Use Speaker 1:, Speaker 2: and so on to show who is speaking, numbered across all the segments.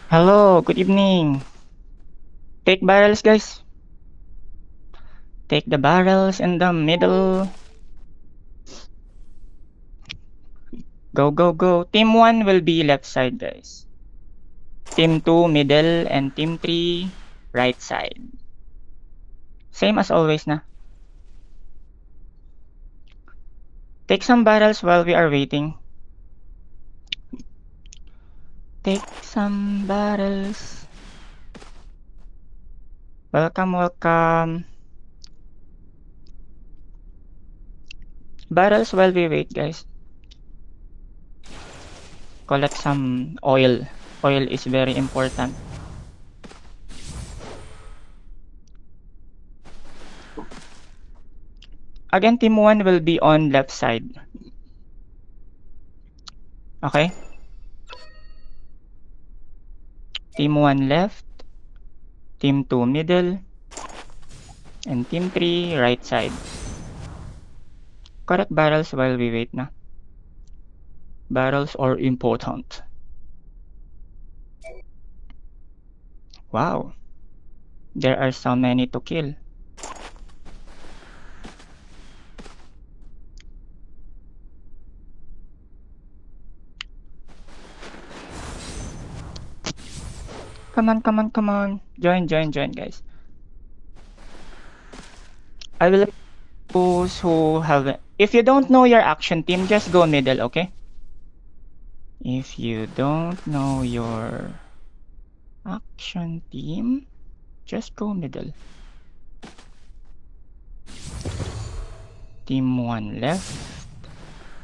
Speaker 1: Hello, good evening. Take barrels, guys. Take the barrels in the middle. Go, go, go. Team 1 will be left side, guys. Team 2, middle, and Team 3, right side. Same as always na. Take some barrels while we are waiting. Take some barrels. Welcome, welcome. Barrels while we wait, guys. Collect some oil. Oil is very important. Again, Team 1 will be on left side. Okay? Team 1 left. Team 2 middle. And Team 3 right side. Correct barrels while we wait na. Barrels are important. Wow. There are so many to kill. Come on, come on, come on. Join, join, join, guys. I will those who have... If you don't know your action team, just go middle, okay? If you don't know your action team, just go middle. Team 1 left.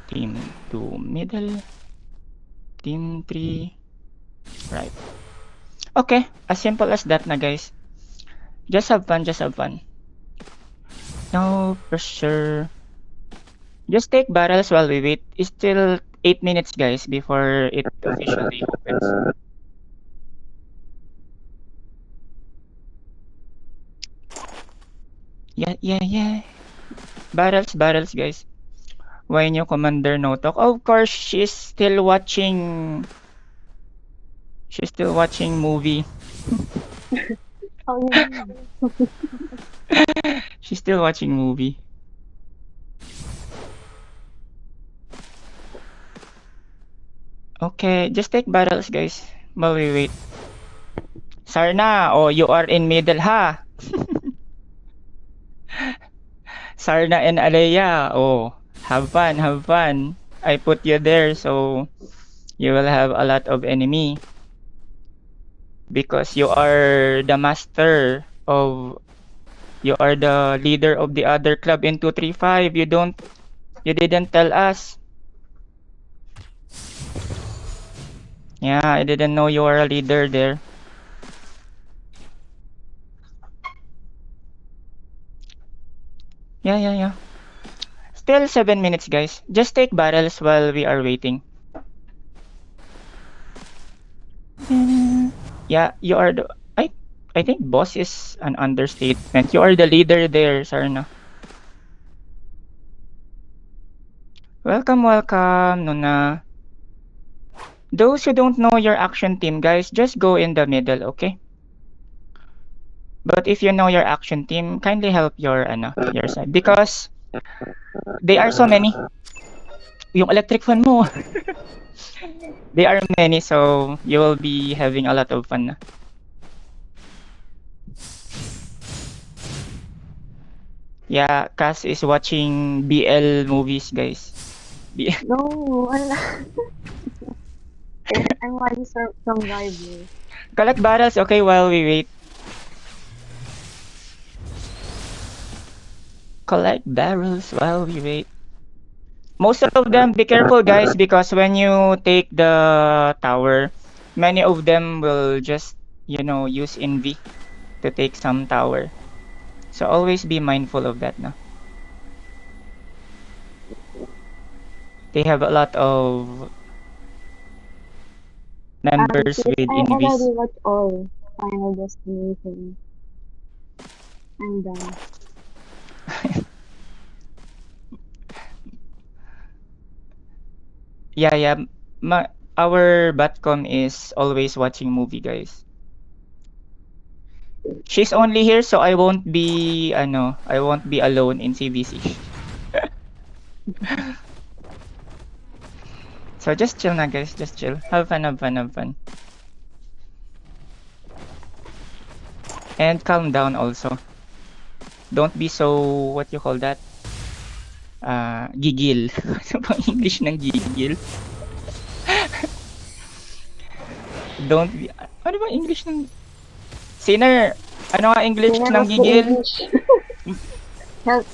Speaker 1: Team 2 middle. Team 3 right. Okay, as simple as that na, guys. Just have fun, just have fun. No pressure. Just take barrels while we wait. It's still 8 minutes, guys, before it officially opens. Yeah. Barrels, barrels, guys. Why new commander no talk? Of course, she's still watching. She's still watching movie.
Speaker 2: Oh, yeah.
Speaker 1: She's still watching movie. Okay, just take barrels, guys, while we wait. Sarna, oh, you are in middle, ha? Sarna and Alea, oh, have fun, have fun. I put you there, so you will have a lot of enemy. Because you are the master of... You are the leader of the other club in 235. You didn't tell us. Yeah, I didn't know you are a leader there. Yeah. Still 7 minutes, guys. Just take barrels while we are waiting. Yeah, you are the... I think boss is an understatement. You are the leader there, Sarna. Welcome, welcome, Nuna. Those who don't know your action team, guys, just go in the middle, okay? But if you know your action team, kindly help your side because they are so many. Yung electric fan mo. They are many, so you will be having a lot of fun na. Yeah, Cass is watching BL movies, guys.
Speaker 2: No, wala. I'm watching from Bible.
Speaker 1: Collect barrels, okay, while we wait. Collect barrels while we wait. Most of them, be careful, guys, because when you take the tower, many of them will just, use envy to take some tower. So always be mindful of that, no? They have a lot of members with
Speaker 2: I already
Speaker 1: envies.
Speaker 2: watched all Final Destination. I'm done.
Speaker 1: Yeah. our Batcom is always watching movie, guys. She's only here so I won't be alone in CVC. So just chill na, guys, just chill. Have fun, have fun, have fun. And calm down also. Don't be so, what you call that? Gigil. Ano bang English ng gigil? Don't be, ano ba English ng... Sinner, ano nga English
Speaker 2: Sinner
Speaker 1: ng
Speaker 2: of the
Speaker 1: gigil?
Speaker 2: English. Help.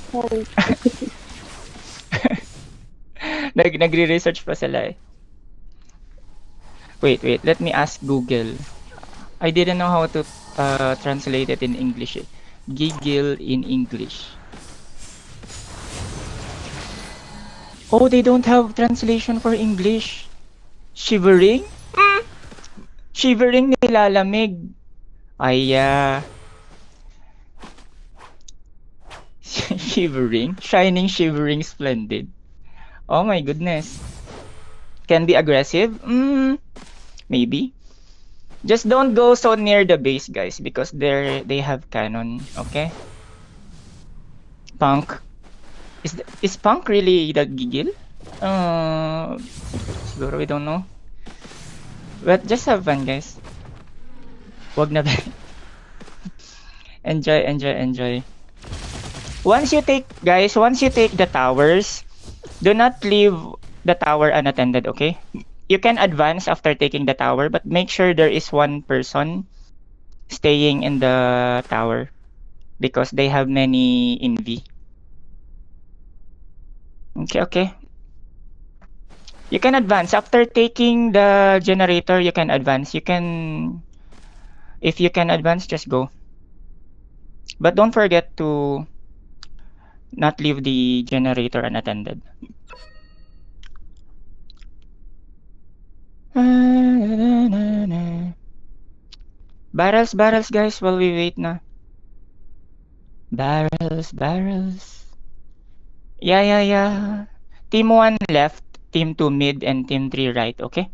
Speaker 1: Nagre-research pa sila eh. Wait, let me ask Google. I didn't know how to translate it in English eh. Gigil in English. Oh, they don't have translation for English. Shivering? Shivering, nilalamig. Aya. Shivering? Shining, shivering, splendid. Oh my goodness. Can be aggressive? Maybe. Just don't go so near the base, guys, because they have cannon, okay? Punk. Is Punk really the gigil? Siguro, we don't know. But just have fun, guys. Wag na ba? Enjoy. Once you take the towers, do not leave the tower unattended, okay? You can advance after taking the tower, but make sure there is one person staying in the tower because they have many envy. Okay. You can advance after taking the generator. You can advance. If you can advance, just go. But don't forget to not leave the generator unattended. Barrels, guys, while we wait na. Barrels. Yeah. Team 1 left, Team 2 mid, and Team 3 right, okay?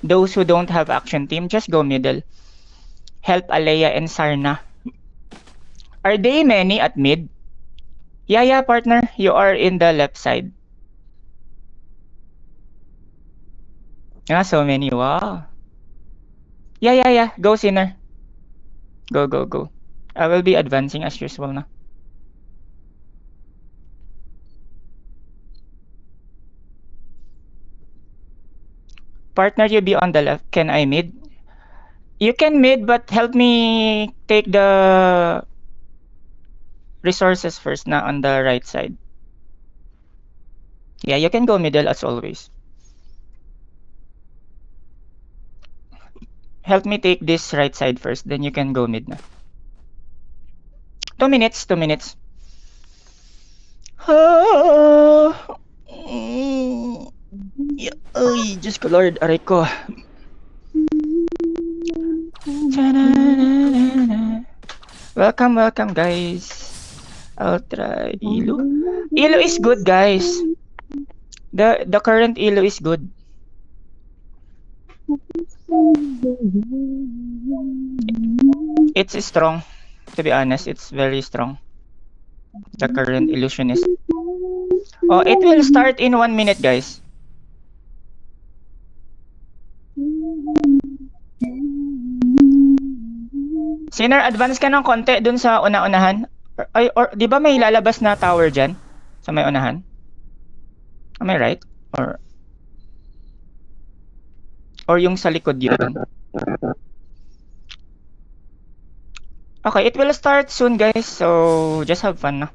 Speaker 1: Those who don't have action team, just go middle. Help Alea and Sarna. Are they many at mid? Yeah, partner. You are in the left side. So many. Wow. Yeah. Go, Sinner. Go. I will be advancing as usual na. Partner, you be on the left. Can I mid? You can mid, but help me take the resources first na on the right side. Yeah, you can go middle as always. Help me take this right side first, then you can go mid na. 2 minutes. Ay, Diyos ko Lord, aray ko. Welcome guys. I'll try Elo. Elo is good, guys. The current Elo is good. It's strong. To be honest, it's very strong. The current illusionist. Oh, it will start in 1 minute, guys. Sinner, advance ka ng konti dun sa una-unahan. Or di ba may lalabas na tower dyan? Sa may unahan? Am I right? Or yung sa likod yun? Okay, it will start soon, guys. So, just have fun na.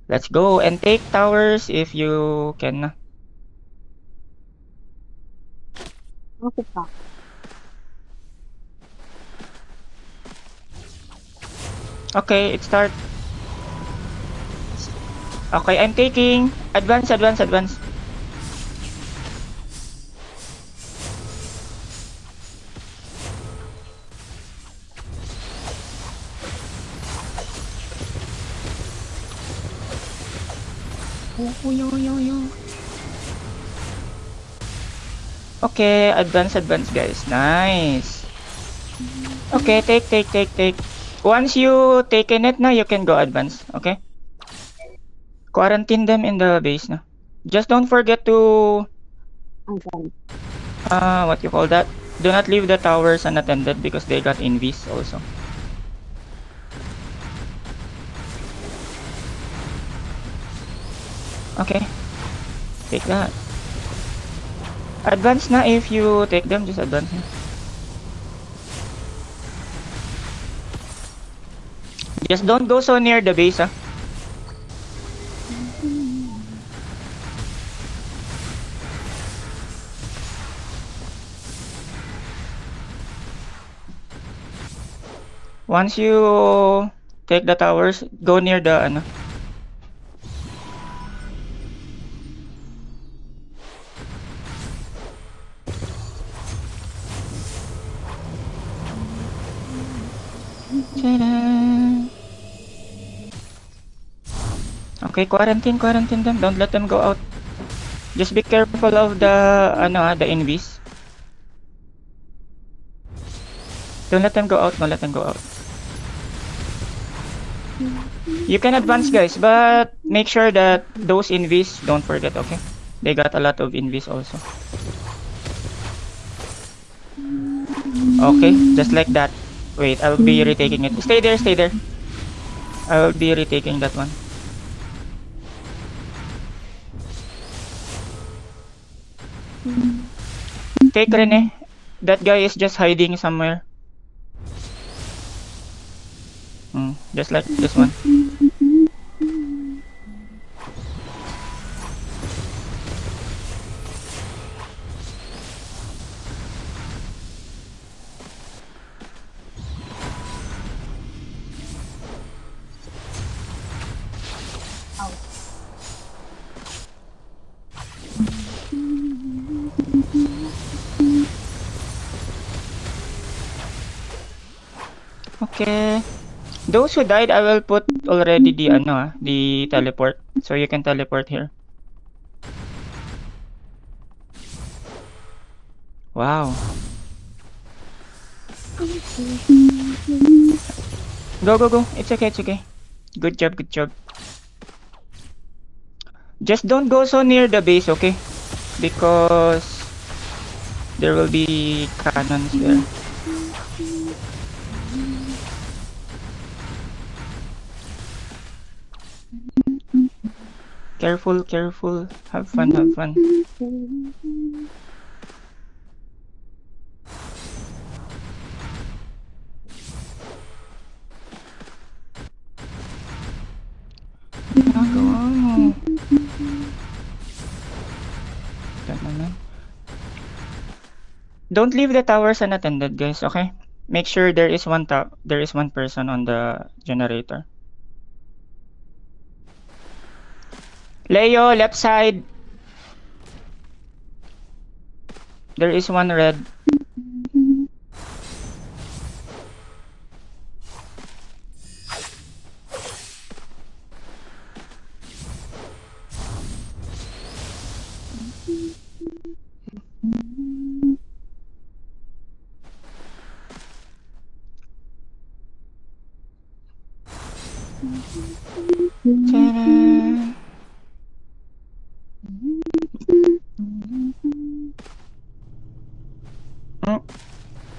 Speaker 1: Let's go and take towers if you can na.
Speaker 2: Okay pa.
Speaker 1: Okay, it start. Okay, I'm taking. Advance. Yo. Okay, advance, guys. Nice. Okay, take. Once you taken it na, you can go advance. Okay? Quarantine them in the base na. Just don't forget to,
Speaker 2: Okay.
Speaker 1: what you call that? Do not leave the towers unattended because they got invis also. Okay. Take that. Advance na if you take them, just advance na. Just don't go so near the base, ah. Once you take the towers, go near the ano. Ta-da! Okay, quarantine them. Don't let them go out. Just be careful of the ano, the invis. Don't let them go out. Don't let them go out. You can advance, guys, but make sure that those invis, don't forget, okay? They got a lot of invis also. Okay, just like that. Wait, I'll be retaking it. Stay there, stay there. I will be retaking that one. Take Rene. That guy is just hiding somewhere. Just like this one. Okay. Those who died, I will put already the ano, the teleport, so you can teleport here. Wow. Go. It's okay. Good job. Just don't go so near the base, okay? Because there will be cannons there. Careful. Have fun. Ginagawa mo. Naman. Don't leave the towers unattended, guys, okay? Make sure there is one person on the generator. Leo, left side. There is one red. Ta-da!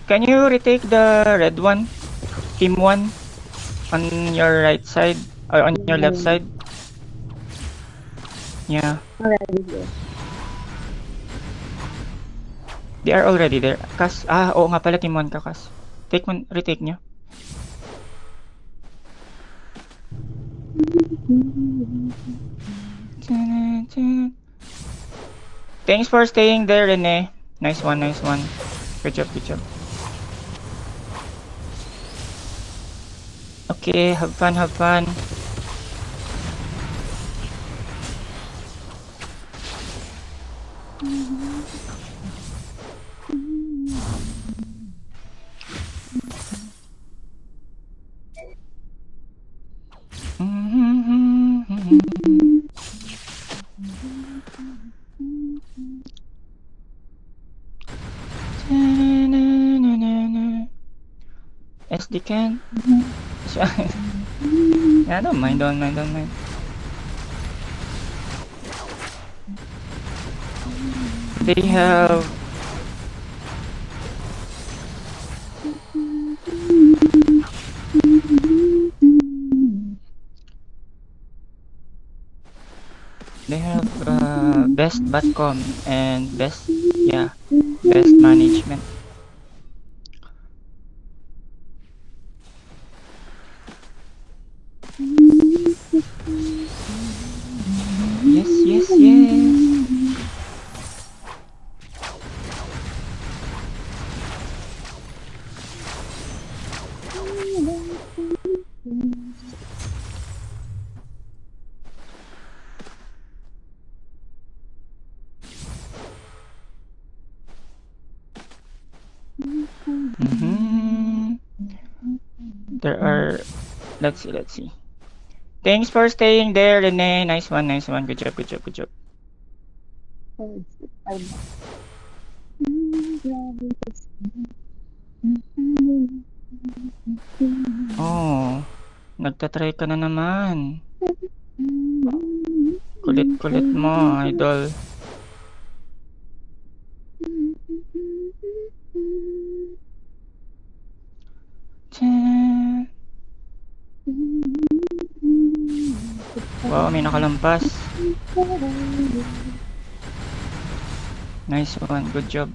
Speaker 1: Can you retake the red one? Team 1 on your right side or on your left side? Yeah.
Speaker 2: Already here.
Speaker 1: They are already there. Kas, oo nga pala, team 1 ka, Kas. Retake nyo. Thanks for staying there, Rene. Nice one. Good job. Okay, have fun. They can. Yeah, don't mind. They have. They have best Batcom and best management. Yes. There are. Let's see. Thanks for staying there, Rene. Nice one. Good job. Oh, nagtatry ka na naman. Kulit mo, idol. Wow, may nakalampas. Nice one, good job.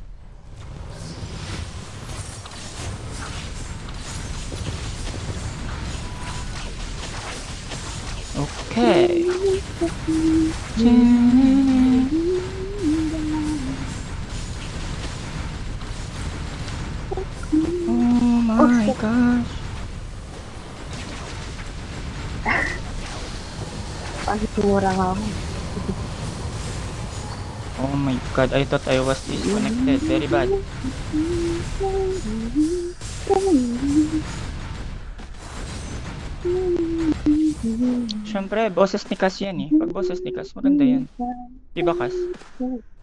Speaker 1: Okay. Oh my gosh.
Speaker 2: Pagmura nga ako.
Speaker 1: Oh my god, I thought I was disconnected. Very bad. Siyempre, boses ni Cass yan eh. Pag boses ni Cass, maganda yan. Diba, Cass?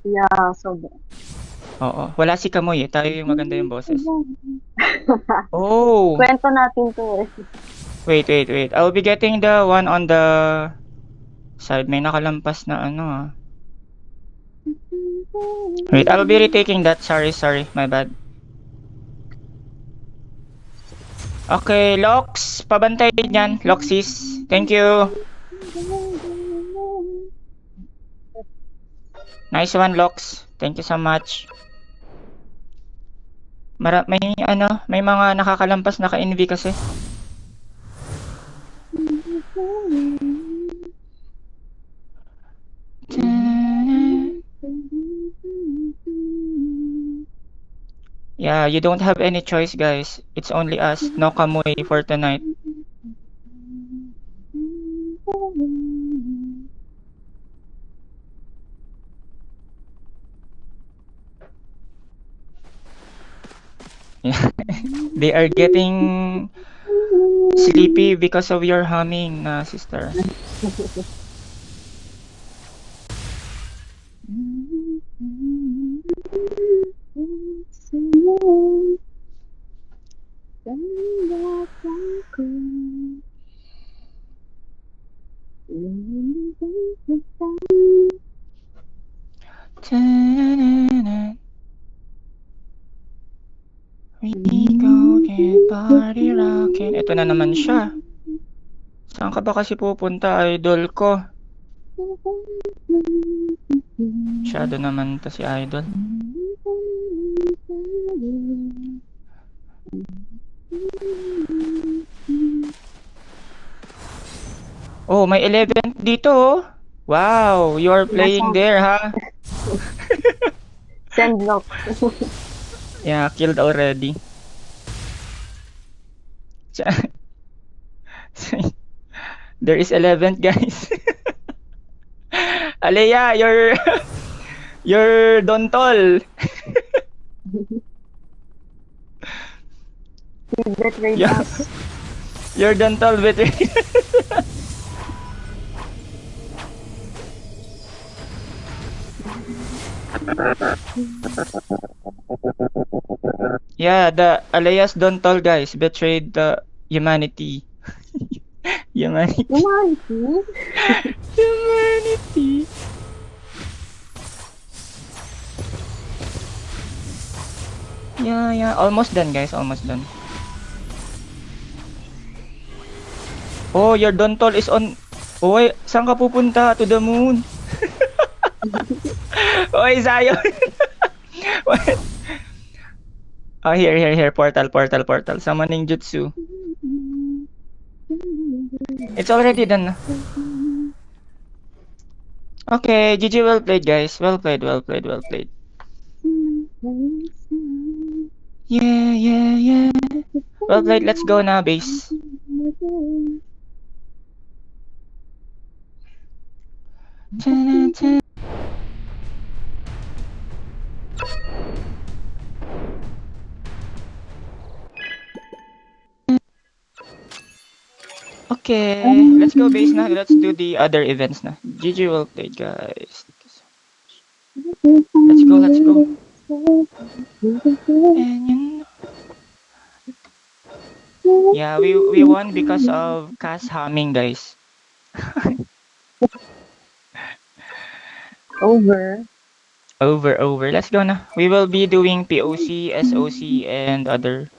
Speaker 2: Yeah, sobra.
Speaker 1: Oo. Wala si Kamoy eh. Tayo yung maganda yung boses. Oh!
Speaker 2: Kwento natin to eh.
Speaker 1: Wait. I'll be getting the one on the side. May nakalampas na ano ah. Wait, I'll be retaking that. Sorry. My bad. Okay, Lox. Pabantay dyan. Loxis. Thank you. Nice one, Lox. Thank you so much. May mga nakakalampas na ka-NV kasi. Yeah, you don't have any choice, guys. It's only us. No Kamoy for tonight. Yeah. They are getting sleepy because of your humming, sister. We go get party rockin'. Ito na naman siya. Saan ka ba kasi pupunta, idol ko? Masyado naman to si idol. Oh, may 11 dito oh. Wow, you are playing there, ha?
Speaker 2: Send block.
Speaker 1: Yeah, killed already. There is 11, guys. Alea, you're Dontol.
Speaker 2: You betrayed
Speaker 1: Yeah.
Speaker 2: us.
Speaker 1: You're Dontol better. Yeah, the Alias Dontol guys betrayed the humanity. Humanity.
Speaker 2: Humanity?
Speaker 1: Humanity. Yeah, almost done guys, almost done. Oh, your Dontol is on. Oy, saan ka pupunta? To the moon. Oy, Zion. What? Oh, here. Portal. Summoning Jutsu. It's already done na. Okay, GG, well played, guys. Well played. Yeah. Well played, let's go na, base. Okay, let's go base na. Let's do the other events na. GG, well played, guys. Let's go. And you know, yeah, we won because of Cass humming, guys.
Speaker 2: Over.
Speaker 1: Over. Let's go na. We will be doing POC, SOC, and other